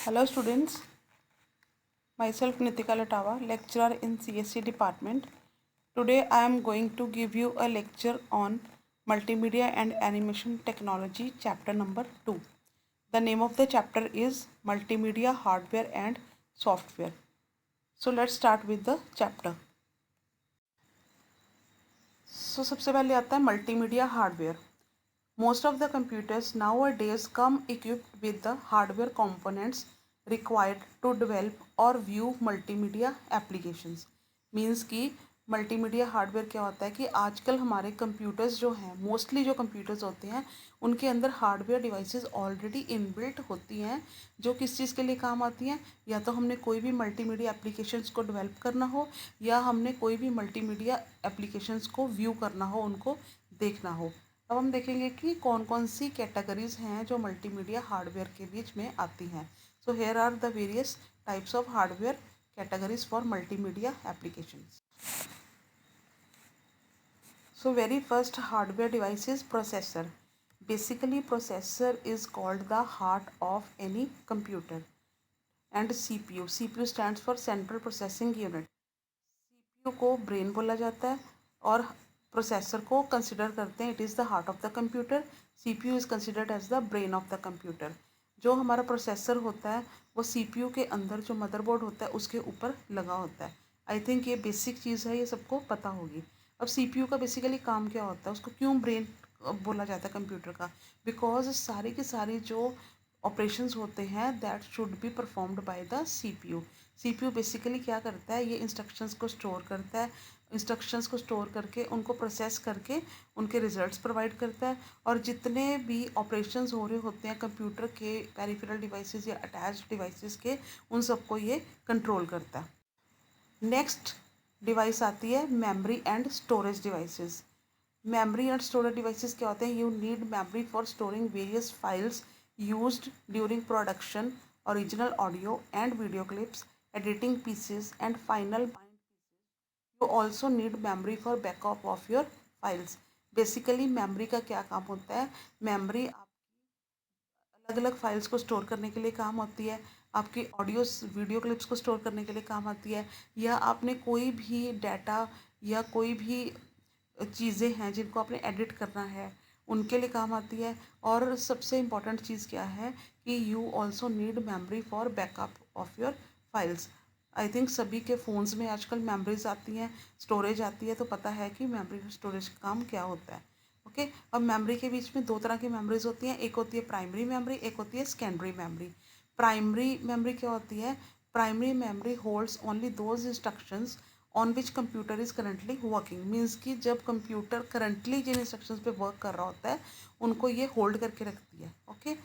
Hello students, myself Nitika Latava, lecturer in CSC department. Today I am going to give you a lecture on Multimedia and Animation Technology chapter number 2. The name of the chapter is Multimedia Hardware and Software. So let's start with the chapter. So सबसे पहले आता है Multimedia Hardware. Most of the computers nowadays come equipped with the hardware components required to develop or view multimedia applications. Means कि multimedia hardware क्या होता है कि आजकल हमारे कंप्यूटर्स जो हैं मोस्टली जो कंप्यूटर्स होते हैं उनके अंदर हार्डवेयर डिवाइसेस ऑलरेडी इनबिल्ट होती हैं जो किस चीज़ के लिए काम आती हैं। या तो हमने कोई भी मल्टीमीडिया एप्लीकेशंस को डेवलप करना हो या हमने कोई भी मल्टीमीडिया एप्लीकेशंस को व्यू करना हो, उनको देखना हो। अब हम देखेंगे कि कौन कौन सी कैटेगरीज हैं जो मल्टीमीडिया हार्डवेयर के बीच में आती हैं। So here are the various types of hardware categories for multimedia applications. So very first hardware device is processor. Basically processor is called the heart of any computer. And CPU stands for central processing unit. CPU को brain बोला जाता है और processor को consider करते हैं it is the heart of the computer. CPU is considered as the brain of the computer. जो हमारा प्रोसेसर होता है वो CPU के अंदर जो मदरबोर्ड होता है उसके ऊपर लगा होता है. आई थिंक ये बेसिक चीज़ है, ये सबको पता होगी. अब CPU का बेसिकली काम क्या होता है, उसको क्यों ब्रेन बोला जाता है कंप्यूटर का? बिकॉज सारी की सारी जो ऑपरेशंस होते हैं that should be performed by the CPU. CPU basically क्या करता है, ये इंस्ट्रक्शंस को स्टोर करता है, इंस्ट्रक्शंस को स्टोर करके उनको प्रोसेस करके उनके रिजल्ट्स प्रोवाइड करता है. और जितने भी ऑपरेशंस हो रहे होते हैं कंप्यूटर के पेरिफेरल डिवाइसेस या अटैच्ड डिवाइसेस के, उन सबको ये कंट्रोल करता है. नेक्स्ट डिवाइस आती है memory and storage devices. Memory and storage devices क्या होते हैं? You need memory for storing various files used during production, original audio and video clips, editing pieces and final bind pieces. You also need memory for backup of your files. Basically memory का क्या काम होता है? memory आपकी अलग अलग files को store करने के लिए काम होती है, आपकी ऑडियो वीडियो क्लिप्स को स्टोर करने के लिए काम आती है, या आपने कोई भी डाटा या कोई भी चीज़ें हैं जिनको आपने एडिट करना है उनके लिए काम आती है. और सबसे इम्पॉर्टेंट चीज़ क्या है कि you also need memory for backup of your files. I think सभी के फ़ोन्स में आजकल मेमोरीज आती हैं, स्टोरेज आती है, तो पता है कि मेमोरी स्टोरेज का काम क्या होता है. ओके. अब मेमोरी के बीच में दो तरह की मेमोरीज होती हैं, एक होती है प्राइमरी मेमोरी, एक होती है सेकेंडरी मेमोरी. प्राइमरी मेमोरी क्या होती है? Primary memory holds only those instructions on which computer is currently working. Means कि जब कंप्यूटर करंटली जिन इंस्ट्रक्शंस पे वर्क कर रहा होता है उनको ये होल्ड करके रखती है. ओके.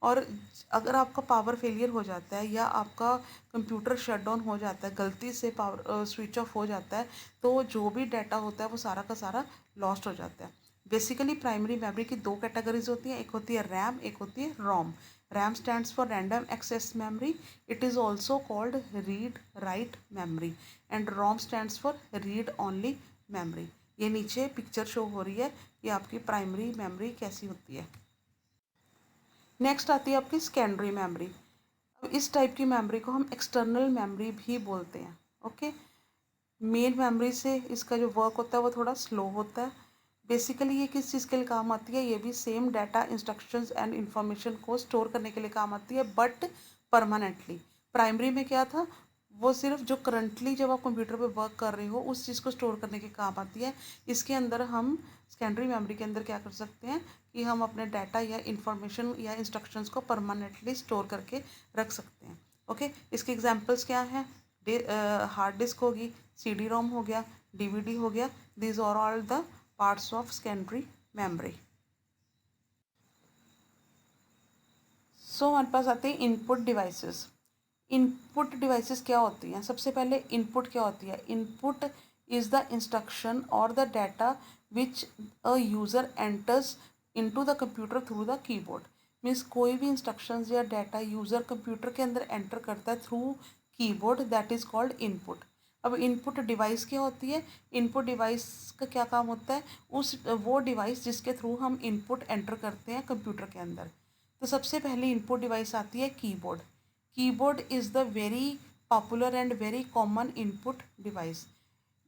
और अगर आपका पावर फेलियर हो जाता है या आपका कंप्यूटर शट डाउन हो जाता है, गलती से पावर स्विच ऑफ हो जाता है, तो जो भी डाटा होता है वो सारा का सारा लॉस्ट हो जाता है. बेसिकली प्राइमरी मेमोरी की दो कैटेगरीज होती हैं, एक होती है रैम, एक होती है रोम. RAM stands for random access memory. It is also called read write memory. And ROM stands for read only memory. ये नीचे पिक्चर शो हो रही है कि आपकी प्राइमरी मेमोरी कैसी होती है. नेक्स्ट आती है आपकी सेकेंडरी मेमोरी. अब इस टाइप की मेमोरी को हम एक्सटर्नल मेमोरी भी बोलते हैं. ओके. मेन मेमोरी से इसका जो वर्क होता है वो थोड़ा स्लो होता है. बेसिकली ये किस चीज़ के लिए काम आती है? ये भी same data, instructions and information को स्टोर करने के लिए काम आती है, बट परमानेंटली. प्राइमरी में क्या था, वो सिर्फ जो करंटली जब आप कंप्यूटर पे वर्क कर रहे हो उस चीज़ को स्टोर करने के काम आती है. इसके अंदर हम सेकेंडरी मेमोरी के अंदर क्या कर सकते हैं कि हम अपने डाटा या इंफॉर्मेशन या इंस्ट्रक्शंस को परमानेंटली स्टोर करके रख सकते हैं. ओके. इसके एग्जांपल्स क्या हैं? हार्ड डिस्क होगी, CD-ROM हो गया, DVD हो गया. These are all the parts of secondary memory. So हमारे पास आते हैं इनपुट डिवाइसेस. इनपुट डिवाइसेस क्या होती हैं? सबसे पहले इनपुट क्या होती है? इनपुट इज़ द इंस्ट्रक्शन और the data which a user enters into the computer through the keyboard. Means कोई भी इंस्ट्रक्शंस या डाटा यूज़र कंप्यूटर के अंदर एंटर करता है through keyboard, that is called input. अब इनपुट डिवाइस क्या होती है? इनपुट डिवाइस का क्या काम होता है? वो डिवाइस जिसके थ्रू हम इनपुट एंटर करते हैं कंप्यूटर के अंदर. तो सबसे पहले इनपुट डिवाइस आती है keyboard. Keyboard is the very popular and very common input device.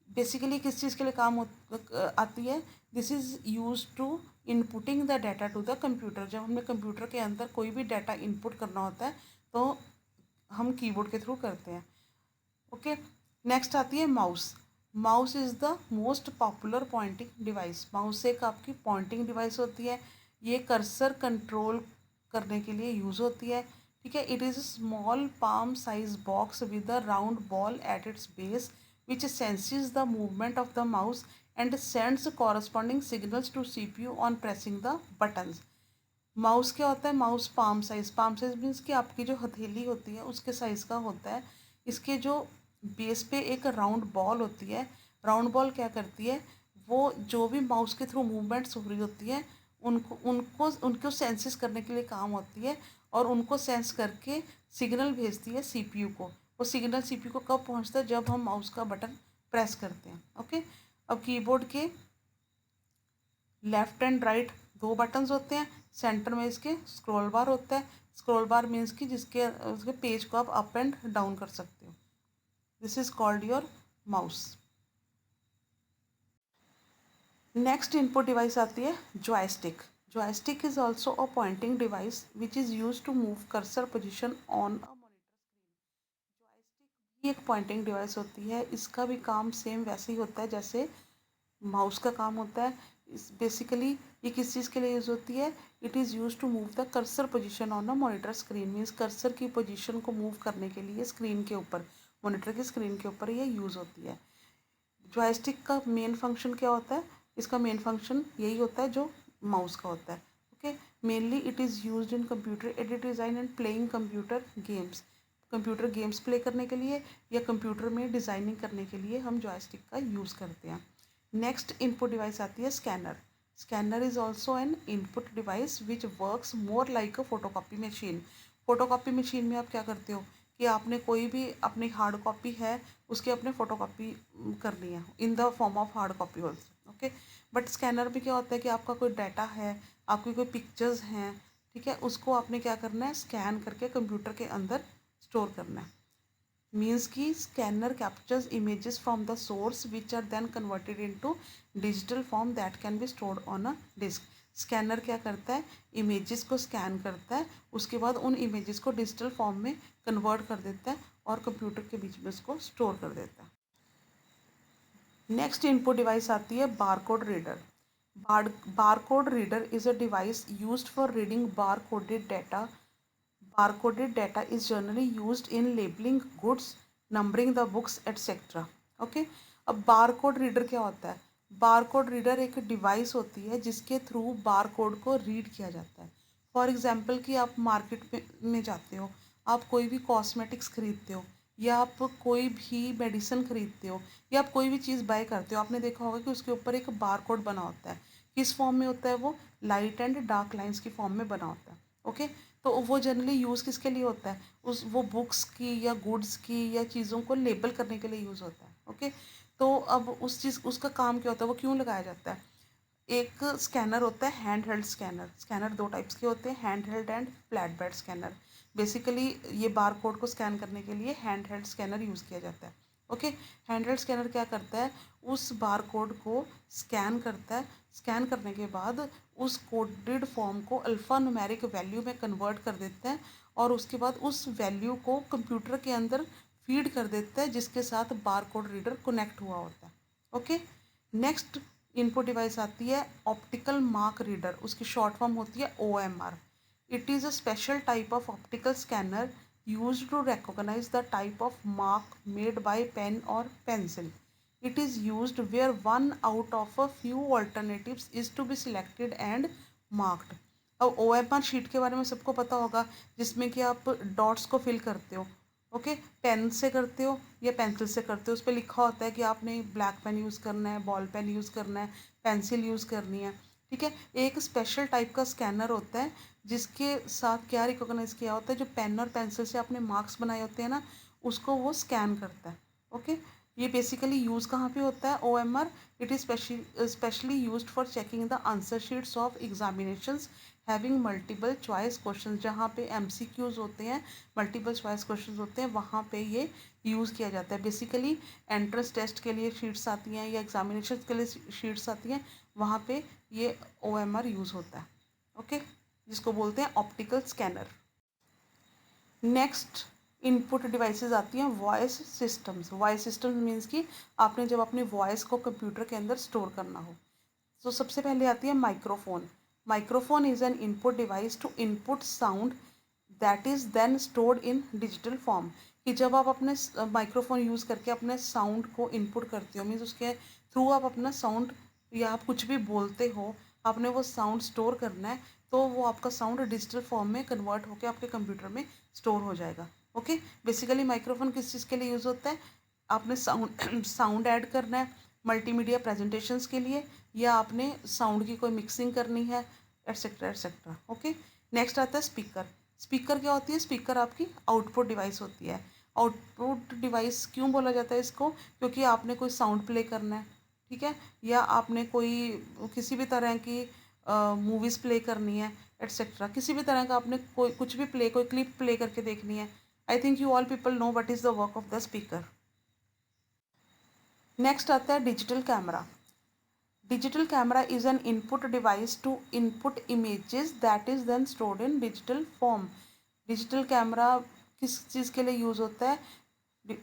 Basically किस चीज़ के लिए काम आती है? This is use to inputting the data to the computer. जब हमें कंप्यूटर के अंदर कोई भी डाटा इनपुट करना होता है तो हम कीबोर्ड के थ्रू करते हैं। ओके, नेक्स्ट आती है mouse. Mouse is the most popular pointing device. Mouse एक आपकी पॉइंटिंग डिवाइस होती है। ये कर्सर कंट्रोल करने के लिए यूज़ होती है। ठीक है, it is a small palm size box with a round ball at its base which senses the movement of the mouse and sends corresponding signals to CPU on pressing the buttons। Mouse क्या होता है? Mouse palm size means कि आपकी जो हथेली होती है उसके साइज़ का होता है। इसके जो बेस पे एक राउंड बॉल होती है। राउंड बॉल क्या करती है? वो जो भी माउस के थ्रू मूवमेंट्स हो रही होती है उनको उनको उनको सेंसेस करने के लिए काम होती है और उनको सेंस करके सिग्नल भेजती है सीपीयू को। वो सिग्नल सीपीयू को कब पहुंचता है? जब हम माउस का बटन प्रेस करते हैं। ओके, अब कीबोर्ड के लेफ्ट एंड राइट दो बटन्स होते हैं। सेंटर में इसके स्क्रॉल बार होता है। स्क्रॉल बार मीन्स कि जिसके उसके पेज को आप अप एंड डाउन कर सकते हो। This is called your mouse. Next input device आती है joystick. Joystick is also a pointing device which is use to move cursor position on a monitor screen. Joystick भी एक pointing device होती है। इसका भी काम सेम वैसे ही होता है जैसे माउस का काम होता है। इस बेसिकली ये किस चीज़ के लिए यूज़ होती है? It is use to move the cursor position on a monitor screen. Means cursor की पोजीशन को मूव करने के लिए स्क्रीन के ऊपर, मॉनिटर की स्क्रीन के ऊपर ये यूज़ होती है। जॉयस्टिक का मेन फंक्शन क्या होता है? इसका मेन फंक्शन यही होता है जो माउस का होता है। Okay, mainly it is use in computer edit design and playing computer games. Computer games play करने के लिए या कंप्यूटर में डिज़ाइनिंग करने के लिए हम जॉयस्टिक का यूज़ करते हैं। नेक्स्ट इनपुट डिवाइस आती है scanner. Scanner is also an input device which works more like a photocopy machine. Photocopy machine में आप क्या करते हो कि आपने कोई भी अपनी हार्ड कॉपी है उसकी अपने फ़ोटोकॉपी करनी है इन the form of hard copy also. Okay, but scanner में क्या होता है कि आपका कोई डाटा है, आपकी कोई पिक्चर्स हैं, ठीक है, उसको आपने क्या करना है? स्कैन करके कंप्यूटर के अंदर स्टोर करना है। मीन्स कि scanner captures images from the source which are then converted into digital form that can be stored on a disk. Scanner क्या करता है? इमेजेस को स्कैन करता है, उसके बाद उन इमेजेस को डिजिटल फॉर्म में कन्वर्ट कर देता है और कंप्यूटर के बीच में उसको स्टोर कर देता है। नेक्स्ट इनपुट डिवाइस आती है barcode reader. Barcode reader is a device used for reading barcoded data. Barcoded data is generally used in labeling goods, numbering the books, etc. Okay, अब बारकोड रीडर क्या होता है? Barcode reader एक device होती है जिसके थ्रू बारकोड को read किया जाता है। फॉर एग्जांपल कि आप मार्केट में जाते हो, आप कोई भी कॉस्मेटिक्स खरीदते हो या आप कोई भी मेडिसिन खरीदते हो या आप कोई भी चीज़ बाय करते हो, आपने देखा होगा कि उसके ऊपर एक बारकोड बना होता है। किस फॉर्म में होता है वो? लाइट एंड डार्क लाइंस की फॉर्म में बना होता है। ओके, तो वो जनरली यूज़ किसके लिए होता है? उस वो बुक्स की या गुड्स की या चीज़ों को लेबल करने के लिए यूज़ होता है। ओके, तो अब उस चीज़ उसका काम क्या होता है? वो क्यों लगाया जाता है? एक स्कैनर होता है हैंड हेल्ड स्कैनर। स्कैनर दो टाइप्स के होते हैं, hand held and flat bed scanner. Basically ये बार कोड को स्कैन करने के लिए हैंड हेल्ड स्कैनर यूज़ किया जाता है। ओके, हैंड हेल्ड स्कैनर क्या करता है? उस बार कोड को स्कैन करता है। स्कैन करने के बाद उस कोडेड फॉर्म को अल्फ़ा न्यूमेरिक वैल्यू में कन्वर्ट कर देता है और उसके बाद उस वैल्यू को कंप्यूटर के अंदर फीड कर देता है जिसके साथ बार कोड रीडर कनेक्ट हुआ होता है। ओके, नेक्स्ट इनपुट डिवाइस आती है ऑप्टिकल मार्क रीडर। उसकी शॉर्ट फॉर्म होती है OMR। It is a special type of optical scanner use to recognize the type of mark made by pen or pencil. It is used where one out of a few alternatives is to be selected and marked. अब OMR sheet के बारे में सबको पता होगा जिसमें कि आप डॉट्स को फिल करते हो। ओके, पेन से करते हो या पेंसिल से करते हो, उस पर लिखा होता है कि आपने ब्लैक पेन यूज़ करना है, बॉल पेन यूज़ करना है, पेंसिल यूज़ करनी है। ठीक है, एक स्पेशल टाइप का स्कैनर होता है जिसके साथ क्या रिकॉग्नाइज किया होता है? जो पेन और पेंसिल से आपने मार्क्स बनाए होते हैं ना, उसको वो स्कैन करता है। ओके, ये बेसिकली यूज़ कहाँ पे होता है? OMR। It is specially used for checking the answer sheets of examinations having multiple choice question, जहाँ पे MCQs होते हैं, मल्टीपल चॉइस क्वेश्चन होते हैं, वहाँ पे ये यूज़ किया जाता है। बेसिकली एंट्रेंस टेस्ट के लिए शीट्स आती हैं या एग्जामिनेशन के लिए शीट्स आती हैं, वहाँ पे ये OMR यूज़ होता है। ओके, जिसको बोलते हैं optical scanner. Next input devices आती हैं voice systems. Voice systems means कि आपने जब अपनी वॉइस को कंप्यूटर के अंदर स्टोर करना हो। तो सबसे पहले आती है microphone. Microphone is an input device to input sound that is then stored in digital form. कि जब आप अपने माइक्रोफोन यूज़ करके अपने साउंड को इनपुट करते हो, मीन्स उसके थ्रू आप अपना साउंड या आप कुछ भी बोलते हो, आपने वो साउंड स्टोर करना है, तो वो आपका साउंड डिजिटल फॉर्म में कन्वर्ट होकर आपके कंप्यूटर में स्टोर हो जाएगा। ओके, बेसिकली माइक्रोफोन किस चीज़ के लिए यूज़ होता है? आपने साउंड ऐड करना है मल्टीमीडिया प्रेजेंटेशंस के लिए, या आपने साउंड की कोई मिक्सिंग करनी है, एट्सेट्रा एट्सेट्रा। ओके, नेक्स्ट आता है स्पीकर। स्पीकर क्या होती है? स्पीकर आपकी आउटपुट डिवाइस होती है। आउटपुट डिवाइस क्यों बोला जाता है इसको? क्योंकि आपने कोई साउंड प्ले करना है, ठीक है, या आपने कोई किसी भी तरह की मूवीज़ प्ले करनी है, एट्सेट्रा, किसी भी तरह का आपने कोई कुछ भी प्ले, कोई क्लिप प्ले करके देखनी है। I think you all people know what is the work of the speaker. Next आता है digital camera. Digital camera is an input device to input images that is then stored in digital form. Digital camera किस चीज़ के लिए use होता है?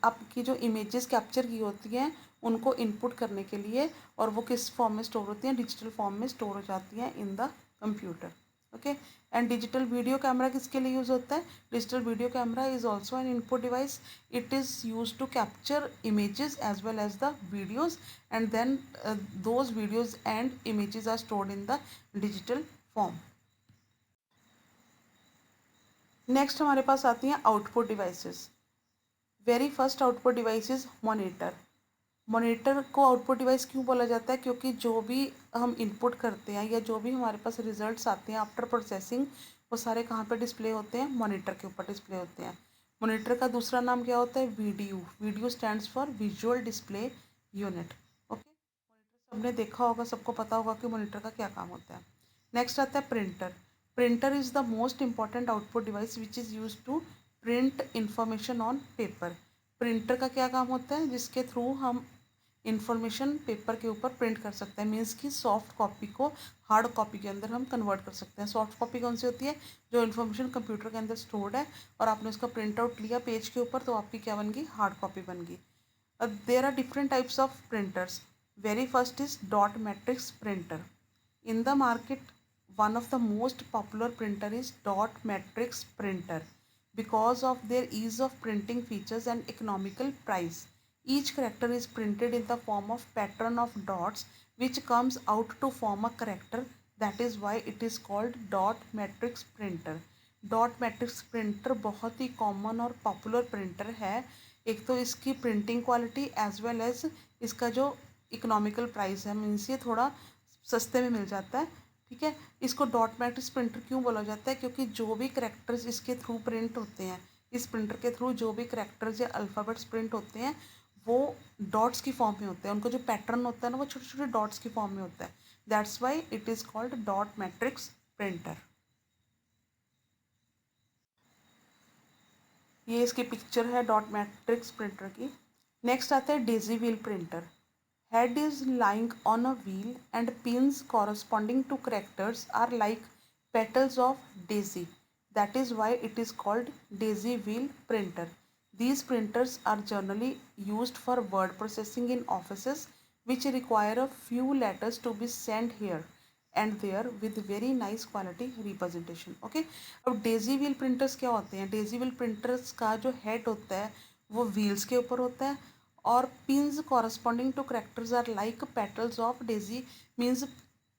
आपकी जो इमेजेस कैप्चर की होती हैं उनको इनपुट करने के लिए, और वो किस फॉर्म में स्टोर होती हैं? डिजिटल फॉर्म में स्टोर हो जाती हैं in the computer. Okay, and digital video camera किसके लिए यूज़ होता है? Digital video camera is also an input device. It is use to capture images as well as the videos, and then those videos and images are stored in the digital form. Next हमारे पास आती हैं output devices. Very first output device is monitor. Monitor को output device क्यों बोला जाता है? क्योंकि जो भी हम इनपुट करते हैं या जो भी हमारे पास रिजल्ट्स आते हैं आफ्टर प्रोसेसिंग, वो सारे कहाँ पे डिस्प्ले होते हैं? मॉनिटर के ऊपर डिस्प्ले होते हैं। मॉनिटर का दूसरा नाम क्या होता है? VDU. Video stands for visual display unit. Okay, monitor सबने देखा होगा, सबको पता होगा कि मॉनिटर का क्या काम होता है। नेक्स्ट आता है printer. Printer is the most important output device which is use to print information on paper. Printer का क्या काम होता है? जिसके थ्रू हम इंफॉर्मेशन पेपर के ऊपर प्रिंट कर सकते हैं, मीन्स कि सॉफ्ट कॉपी को हार्ड कॉपी के अंदर हम कन्वर्ट कर सकते हैं। सॉफ्ट कॉपी कौन सी होती है? जो इन्फॉर्मेशन कंप्यूटर के अंदर स्टोर्ड है और आपने उसका प्रिंट आउट लिया पेज के ऊपर, तो आपकी क्या बन गई? हार्ड कॉपी बन गई। There are different types of printers. Very first is dot matrix printer. In the market, one of the most popular printer is dot matrix printer because of their ease of printing features and economical price. Each character is printed in the form of pattern of dots which comes out to form a character. That is why it is called dot matrix printer. Dot matrix printer बहुत ही common और popular printer है। एक तो इसकी printing quality as well as इसका जो economical price है, मीन्स ये थोड़ा सस्ते में मिल जाता है, ठीक है। इसको डॉट मैट्रिक्स प्रिंटर क्यों बोला जाता है? क्योंकि जो भी करेक्टर्स इसके थ्रू प्रिंट होते हैं, इस प्रिंटर के थ्रू जो भी करेक्टर्स या अल्फ़ाबेट्स प्रिंट होते हैं वो डॉट्स की फॉर्म में होते हैं। उनको जो पैटर्न होता है ना, वो छोटे छोटे डॉट्स की फॉर्म में होता है। That's why it is called dot matrix printer. ये इसकी पिक्चर है डॉट मैट्रिक्स प्रिंटर की। नेक्स्ट आता है daisy wheel printer. Head is lying on a wheel and pins corresponding to characters are like petals of daisy. That is why it is called daisy wheel printer. These printers are generally used for word processing in offices which require a few letters to be sent here and there with very nice quality representation. Okay, अब daisy wheel printers क्या होते हैं? daisy wheel printers का जो head होता है वो wheels के ऊपर होता है, और pins corresponding to characters are like petals of daisy. Means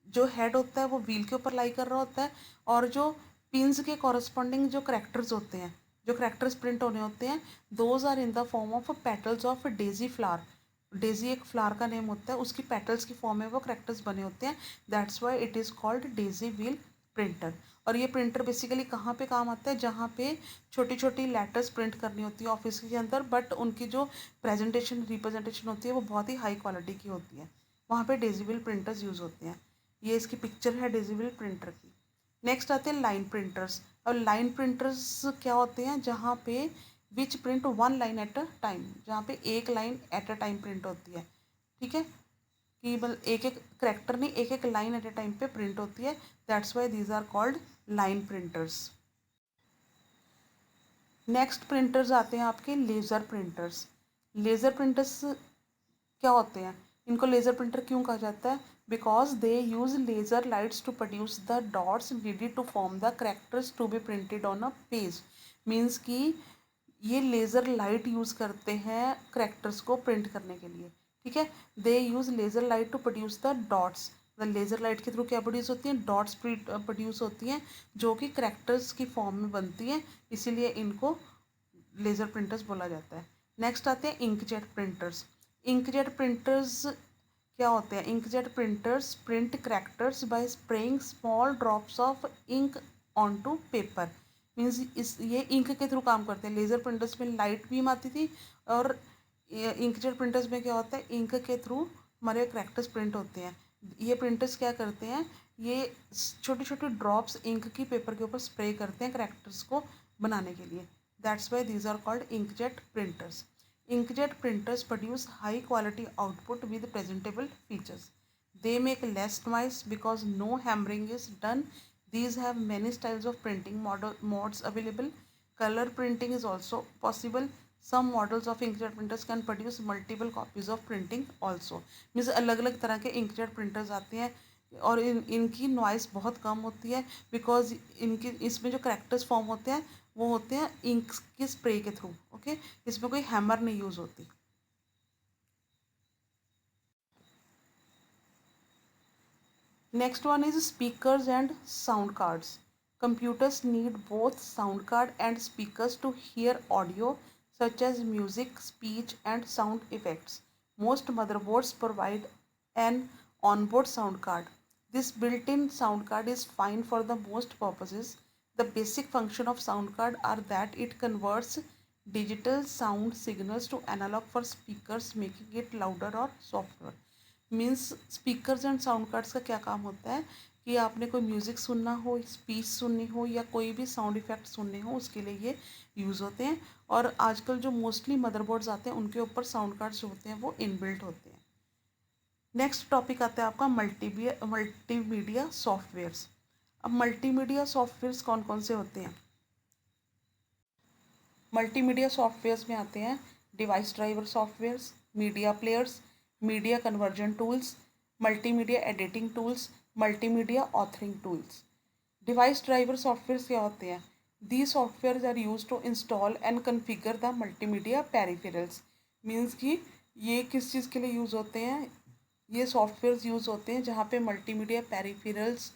जो हेड होता है वो व्हील के ऊपर लाई कर रहा होता है, और जो पिंस के कॉरस्पॉन्डिंग जो करेक्टर्स होते हैं, जो करेक्टर्स प्रिंट होने होते हैं, those are in the form of petals of daisy flower. Daisy एक फ्लावर का नेम होता है, उसकी पेटल्स की फॉर्म में वो करेक्टर्स बने होते हैं। That's why it is called Daisy wheel printer. और ये प्रिंटर बेसिकली कहाँ पे काम आता है? जहाँ पे छोटी छोटी लेटर्स प्रिंट करनी होती है ऑफिस के अंदर, बट उनकी जो प्रेजेंटेशन रिप्रेजेंटेशन होती है वो बहुत ही हाई क्वालिटी की होती है, वहाँ पे डेजी व्हील प्रिंटर्स यूज़ होते हैं। ये इसकी पिक्चर है डेजी व्हील प्रिंटर की। नेक्स्ट आते हैं लाइन प्रिंटर्स। अब लाइन प्रिंटर्स क्या होते हैं, जहाँ पे which print one line at a time, जहाँ पे एक line at a time print होती है। ठीक है, कि मतलब एक एक करेक्टर नहीं, एक एक लाइन एट अ टाइम पे प्रिंट होती है। That's why these are called line printers. Next printers आते हैं आपके लेज़र प्रिंटर्स। लेज़र प्रिंटर्स क्या होते हैं, इनको लेज़र प्रिंटर क्यों कहा जाता है? Because they use laser lights to produce the dots needed to form the characters to be printed on a page. Means कि ये लेज़र लाइट यूज़ करते हैं करेक्टर्स को प्रिंट करने के लिए। ठीक है, they use laser light to produce the dots. Laser light के थ्रू क्या प्रोड्यूस होती हैं, डॉट्स प्रोड्यूस होती हैं, जो कि करेक्टर्स की फॉर्म में बनती हैं, इसीलिए इनको लेज़र प्रिंटर्स बोला जाता है। नेक्स्ट आते हैं इंकजेट प्रिंटर्स। इंकजेट प्रिंटर्स क्या होते हैं? Inkjet printers print characters by spraying small drops of ink on to paper. Means इस ये इंक के थ्रू काम करते हैं। लेज़र प्रिंटर्स में लाइट बीम आती थी, और इंकजेट प्रिंटर्स में क्या होता है, इंक के थ्रू हमारे करेक्टर्स प्रिंट होते हैं। ये प्रिंटर्स क्या करते हैं, ये छोटे छोटे ड्रॉप्स इंक की पेपर के ऊपर स्प्रे करते हैं करेक्टर्स को बनाने के लिए। That's why these are called inkjet printers. Inkjet printers produce high quality output with presentable features. They make less noise because no hammering is done. These have many styles of printing modes available. Color printing is also possible. Some models of inkjet printers can produce multiple copies of printing also. Means अलग अलग तरह के inkjet printers आते हैं, और इनकी noise बहुत कम होती है, बिकॉज इनके इसमें जो करेक्टर्स फॉर्म होते हैं वो होते हैं इंक के स्प्रे के थ्रू। ओके, इसमें कोई हैमर नहीं यूज़ होती। Next one is speakers and sound cards. Computers need both sound card and speakers to hear audio such as music, speech and sound effects. Most motherboards provide an onboard sound card. This built-in sound card is fine for the most purposes. The basic function of sound card are that it converts digital sound signals to analog for speakers, making it louder or softer. Means speakers and sound cards का क्या काम होता है कि आपने कोई music सुनना हो, स्पीच सुननी हो, या कोई भी साउंड इफेक्ट सुनने हो, उसके लिए ये यूज़ होते हैं। और आजकल जो मोस्टली मदरबोर्ड्स आते हैं उनके ऊपर साउंड कार्ड्स जो होते हैं वो इनबिल्ट होते हैं। नेक्स्ट टॉपिक आता है आपका मल्टीमीडिया सॉफ्टवेयर्स। अब मल्टीमीडिया सॉफ्टवेयर्स कौन कौन से होते हैं? मल्टीमीडिया सॉफ्टवेयर्स में आते हैं device driver softwares, media players, media conversion tools, multimedia editing tools, multimedia authoring tools. Device driver softwares क्या होते हैं? The software are use to install and configure the multimedia peripherals. Means कि ये किस चीज़ के लिए यूज़ होते हैं? ये सॉफ्टवेयर्स यूज़ होते हैं जहाँ पे मल्टीमीडिया पेरिफेरल्स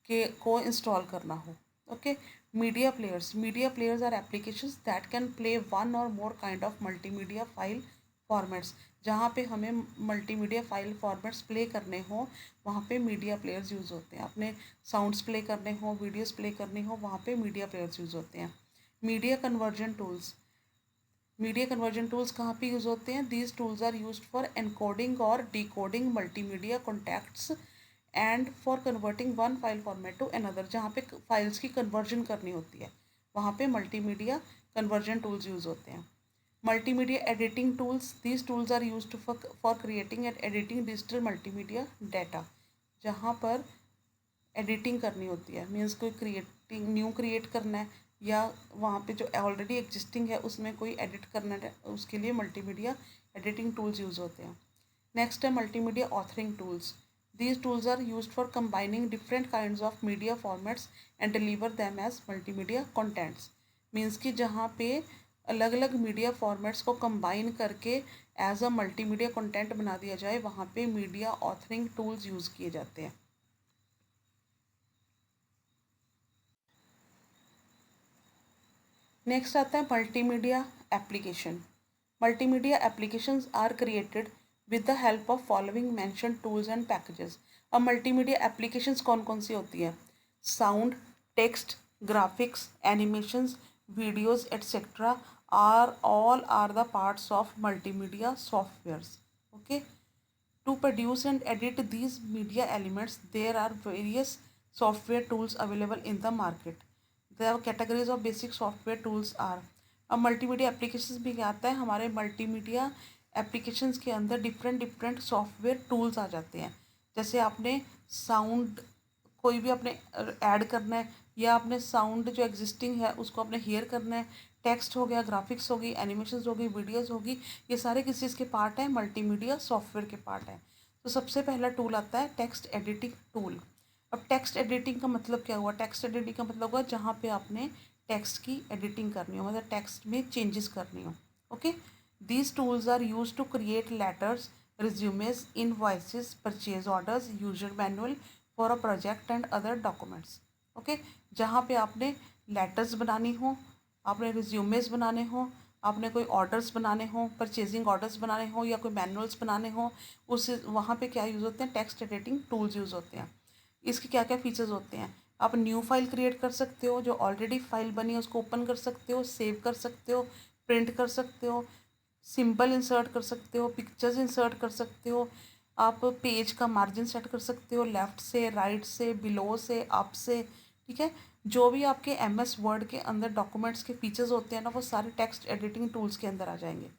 के को इंस्टॉल करना हो। Okay, media players are applications that can play one or more kind of multimedia file formats. जहाँ पे हमें मल्टीमीडिया फाइल फॉर्मेट्स प्ले करने हो, वहाँ पे मीडिया प्लेयर्स यूज़ होते हैं। अपने साउंड्स प्ले करने हो, वीडियोस प्ले करने हो, वहाँ पे मीडिया प्लेयर्स यूज़ होते हैं। Media conversion tools, media conversion tools कहाँ पे यूज़ होते हैं? These tools are use for encoding or decoding multimedia contacts and for converting one file format to another. जहाँ पे फाइल्स की कन्वर्जन करनी होती है, वहाँ पे मल्टीमीडिया कन्वर्जन टूल्स यूज़ होते हैं। Multimedia editing tools, these tools are use for creating and editing digital multimedia data. जहाँ पर एडिटिंग करनी होती है, मीन्स कोई क्रिएटिंग न्यू क्रिएट करना है, या वहाँ पे जो ऑलरेडी एग्जिस्टिंग है उसमें कोई एडिट करना है, उसके लिए मल्टीमीडिया एडिटिंग टूल्स यूज़ होते हैं। नेक्स्ट है multimedia authoring tools. These tools are used for combining different kinds of media formats and deliver them as multimedia contents. Means कि जहाँ पे अलग अलग मीडिया फॉर्मेट्स को कंबाइन करके एज अ मल्टीमीडिया कंटेंट बना दिया जाए, वहाँ पे मीडिया ऑथरिंग टूल्स यूज़ किए जाते हैं। नेक्स्ट आता है multimedia application. Multimedia applications are created with the help of following mention tools and packages. अब मल्टीमीडिया एप्लीकेशंस कौन कौन सी होती हैं? Sound, text, graphics, animations, videos etcetera are the parts of multimedia softwares. Okay, to produce and edit these media elements, there are various software tools available in the market. The categories of basic software tools are, अब multimedia applications भी क्या आता है, हमारे multimedia applications के अंदर different software tools आ जाते हैं। जैसे आपने साउंड कोई भी आपने ऐड करना है, या आपने साउंड जो एग्जिस्टिंग है उसको आपने हेयर करना है, टेक्स्ट हो गया, ग्राफिक्स हो गई, एनिमेशंस हो गई, वीडियोस होगी, ये सारे किस चीज़ के पार्ट हैं, मल्टीमीडिया सॉफ्टवेयर के पार्ट हैं। तो सबसे पहला टूल आता है टेक्स्ट एडिटिंग टूल। अब टेक्स्ट एडिटिंग का मतलब क्या हुआ, टेक्स्ट एडिटिंग का मतलब हुआ जहाँ पे आपने टेक्स्ट की एडिटिंग करनी हो, मतलब टेक्स्ट में चेंजेस करनी हो। Okay, these tools are use to create letters, resumes, invoices, purchase orders, user manual for a project and other documents. Okay, जहाँ पे आपने लेटर्स बनानी हो, आपने रिज्यूमेज बनाने हो, आपने कोई ऑर्डर्स बनाने हो, परचेजिंग ऑर्डर्स बनाने हो, या कोई मैनुअल्स बनाने हो, उस वहाँ पे क्या यूज़ होते हैं, टेक्स्ट एडिटिंग टूल्स यूज़ होते हैं। इसके क्या क्या फीचर्स होते हैं, आप न्यू फाइल क्रिएट कर सकते हो, जो ऑलरेडी फाइल बनी है उसको ओपन कर सकते हो, सेव कर सकते हो, प्रिंट कर सकते हो, सिंबल इंसर्ट कर सकते हो, पिक्चर्स इंसर्ट कर सकते हो, आप पेज का मार्जिन सेट कर सकते हो, लेफ़्ट से, राइट से, बिलो से, अप से। ठीक है, जो भी आपके एमएस वर्ड के अंदर डॉक्यूमेंट्स के फीचर्स होते हैं ना, वो सारे टेक्स्ट एडिटिंग टूल्स के अंदर आ जाएंगे।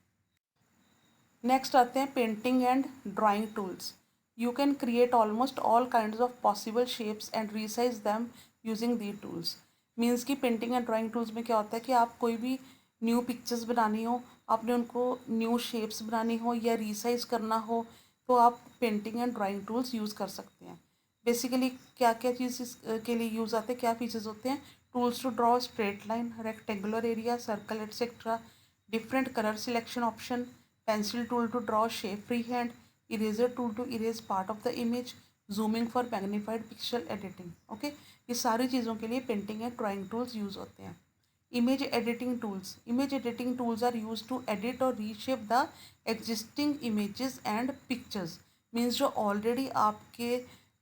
नेक्स्ट आते हैं painting and drawing tools. You can create almost all kinds of possible shapes and resize them using the tools. Means कि पेंटिंग एंड ड्राइंग टूल्स में क्या होता है कि आप कोई भी न्यू पिक्चर्स बनानी हो, आपने उनको न्यू शेप्स बनानी हो या रीसाइज करना हो, तो आप painting and drawing tools use कर सकते हैं। बेसिकली क्या क्या चीज़ के लिए यूज़ आते हैं, क्या फीचर्स होते हैं, tools to draw straight line, rectangular area, circle etcetera, different colour selection option, pencil tool to draw shape free hand, eraser tool to erase part of the image, zooming for magnified pixel editing. Okay, ये सारी चीज़ों के लिए painting and drawing tools use होते हैं। Image editing tools, image editing tools are use to edit or reshape the existing images and pictures. Means जो already आपके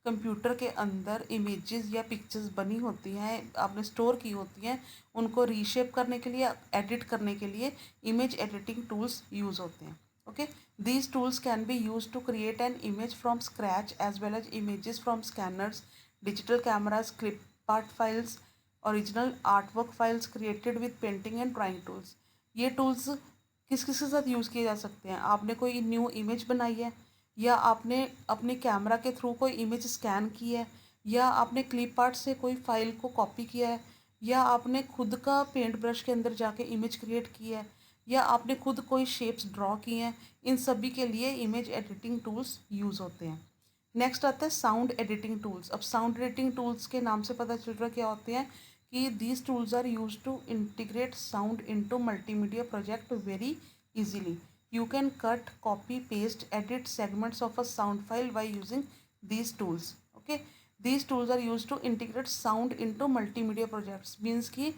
computer के अंदर इमेजेस या पिक्चर्स बनी होती हैं, आपने स्टोर की होती हैं, उनको रीशेप करने के लिए, एडिट करने के लिए इमेज एडिटिंग टूल्स यूज़ होते हैं। Okay, these tools can be used to create an image from scratch as well as images from scanners, digital cameras, clip art files, original artwork files created with painting and drawing tools। ये tools किस किस के साथ use किए जा सकते हैं, आपने कोई न्यू इमेज बनाई है, या आपने अपने कैमरा के थ्रू कोई इमेज स्कैन की है, या आपने क्लिप आर्ट से कोई फाइल को कॉपी किया है, या आपने खुद का पेंट ब्रश के अंदर जाके इमेज क्रिएट की है, या आपने खुद कोई शेप्स ड्रॉ किए हैं, इन सभी के लिए इमेज एडिटिंग टूल्स यूज़ होते हैं। नेक्स्ट आता है साउंड एडिटिंग टूल्स। अब साउंड एडिटिंग टूल्स के नाम से पता चल रहा क्या होते हैं कि these tools are use to integrate sound into multimedia project very easily. You can cut, copy, paste, edit segments of a sound file by using these tools. Okay, these tools are used to integrate sound into multimedia projects. Means कि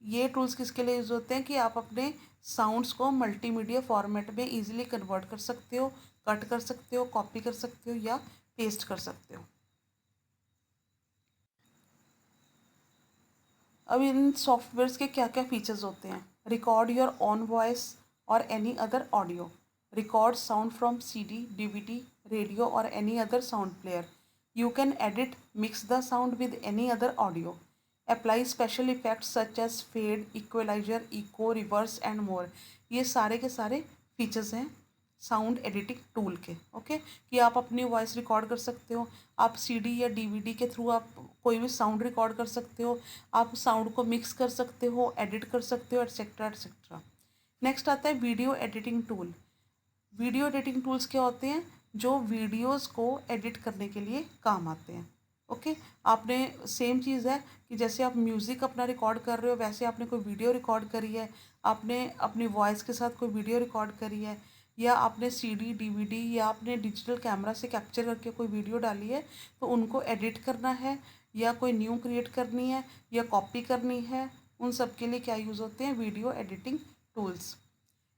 ये tools किसके लिए use होते हैं कि आप अपने sounds को मल्टीमीडिया फॉर्मेट में इजीली कन्वर्ट कर सकते हो, कट कर सकते हो, कॉपी कर सकते हो या पेस्ट कर सकते हो। अब इन सॉफ्टवेयर्स के क्या क्या फीचर्स होते हैं, record your own voice or any other audio, record sound from CD, DVD, radio or any other sound player, you can edit mix the sound with any other audio, apply special effects such as fade, equaliser, echo, reverse and more. ये सारे के सारे features हैं sound editing tool के। Okay, कि आप अपनी voice record कर सकते हो, आप सीडी या डीवीडी के थ्रू आप कोई भी साउंड रिकॉर्ड कर सकते हो, आप साउंड को मिक्स कर सकते हो, एडिट कर सकते हो, एटसेट्रा एटसेट्रा। नेक्स्ट आता है video editing tool. Video editing tools क्या होते हैं, जो वीडियोस को एडिट करने के लिए काम आते हैं। ओके, आपने सेम चीज़ है कि जैसे आप म्यूज़िक अपना रिकॉर्ड कर रहे हो, वैसे आपने कोई वीडियो रिकॉर्ड करी है, आपने अपनी वॉइस के साथ कोई वीडियो रिकॉर्ड करी है, या आपने सीडी, डीवीडी या आपने डिजिटल कैमरा से कैप्चर करके कोई वीडियो डाली है, तो उनको एडिट करना है या कोई न्यू क्रिएट करनी है या कॉपी करनी है, उन सब के लिए क्या यूज़ होते हैं, वीडियो एडिटिंग टूल्स।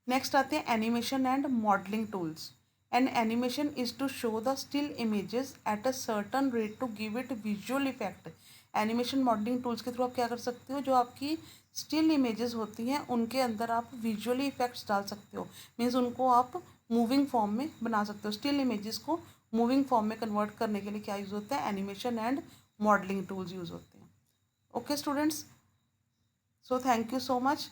नेक्स्ट आते हैं animation and modelling tools. An animation is to show the still images at a certain rate to give it visual effect. Animation modelling tools के थ्रू आप क्या कर सकते हो, जो आपकी स्टिल इमेजेस होती हैं उनके अंदर आप विजुअली इफेक्ट्स डाल सकते हो। मीन्स उनको आप मूविंग फॉर्म में बना सकते हो। स्टिल इमेजेस को मूविंग फॉर्म में कन्वर्ट करने के लिए क्या यूज़ होता है, animation and modelling tools use होते हैं. Okay students, so thank you so much.